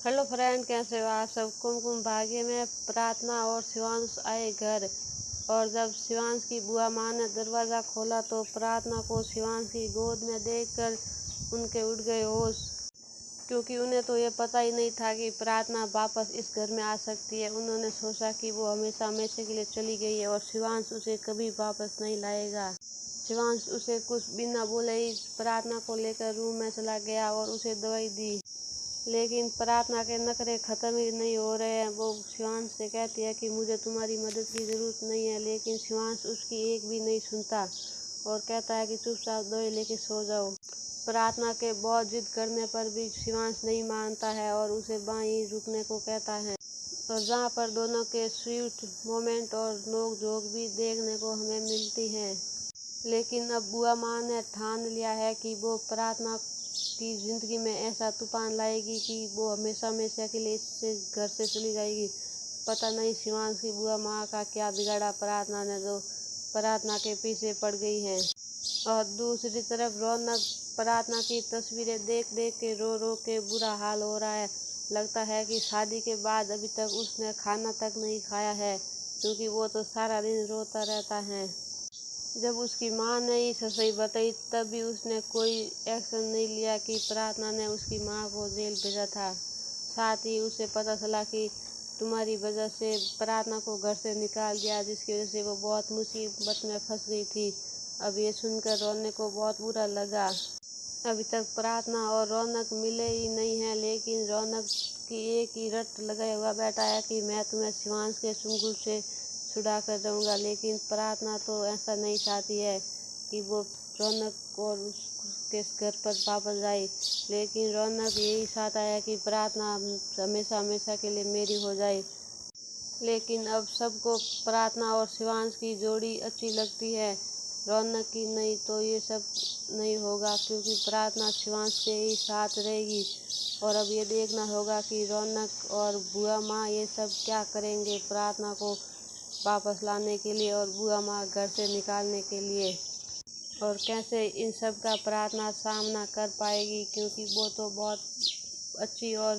Hello friend, कैसे हो आप सब। कुमकुम भाग्य में प्रार्थना और शिवांश आए घर। और जब शिवांश की बुआ माँ ने दरवाज़ा खोला तो प्रार्थना को शिवांश की गोद में देखकर उनके उड़ गए होश, क्योंकि उन्हें तो ये पता ही नहीं था कि प्रार्थना वापस इस घर में आ सकती है। उन्होंने सोचा कि वो हमेशा हमेशा के लिए चली गई है और शिवांश उसे कभी वापस नहीं लाएगा। शिवांश उसे कुछ बिना बोले ही प्रार्थना को लेकर रूम में चला गया और उसे दवाई दी, लेकिन प्रार्थना के नखरे ख़त्म ही नहीं हो रहे हैं। वो शिवांश से कहती है कि मुझे तुम्हारी मदद की ज़रूरत नहीं है, लेकिन शिवांश उसकी एक भी नहीं सुनता और कहता है कि चुपचाप दवाई लेके सो जाओ। प्रार्थना के बहुत जिद करने पर भी शिवांश नहीं मानता है और उसे वहीं रुकने को कहता है, और जहाँ पर दोनों के स्वीट मोमेंट और नोक झोंक भी देखने को हमें मिलती हैं। लेकिन अब बुआ माँ ने ठान लिया है कि वो प्रार्थना की ज़िंदगी में ऐसा तूफान लाएगी कि वो हमेशा हमेशा के लिए इससे घर से चली जाएगी। पता नहीं शिवांश की बुआ माँ का क्या बिगाड़ा प्रार्थना ने, जो प्रार्थना के पीछे पड़ गई है। और दूसरी तरफ रौनक प्रार्थना की तस्वीरें देख देख के रो रो के बुरा हाल हो रहा है। लगता है कि शादी के बाद अभी तक उसने खाना तक नहीं खाया है, क्योंकि वो तो सारा दिन रोता रहता है। जब उसकी माँ ने ये सच्चाई बताई तब भी उसने कोई एक्शन नहीं लिया कि प्रार्थना ने उसकी माँ को जेल भेजा था। साथ ही उसे पता चला कि तुम्हारी वजह से प्रार्थना को घर से निकाल दिया, जिसकी वजह से वो बहुत मुसीबत में फंस गई थी। अब ये सुनकर रौनक को बहुत बुरा लगा। अभी तक प्रार्थना और रौनक मिले ही नहीं हैं, लेकिन रौनक की एक ही रट लगाए हुआ बैठा है कि मैं तुम्हें शिवांश के चुंगल से छुड़ा कर रहूँगा। लेकिन प्रार्थना तो ऐसा नहीं चाहती है कि वो रौनक और उसके घर पर वापस जाए, लेकिन रौनक यही चाहता है कि प्रार्थना हमेशा हमेशा के लिए मेरी हो जाए। लेकिन अब सबको प्रार्थना और शिवांश की जोड़ी अच्छी लगती है, रौनक की नहीं। तो ये सब नहीं होगा, क्योंकि प्रार्थना शिवांश के ही साथ रहेगी। और अब ये देखना होगा कि रौनक और बुआ माँ ये सब क्या करेंगे प्रार्थना को वापस लाने के लिए और बुआ माँ घर से निकालने के लिए, और कैसे इन सब का प्रार्थना सामना कर पाएगी, क्योंकि वो तो बहुत अच्छी और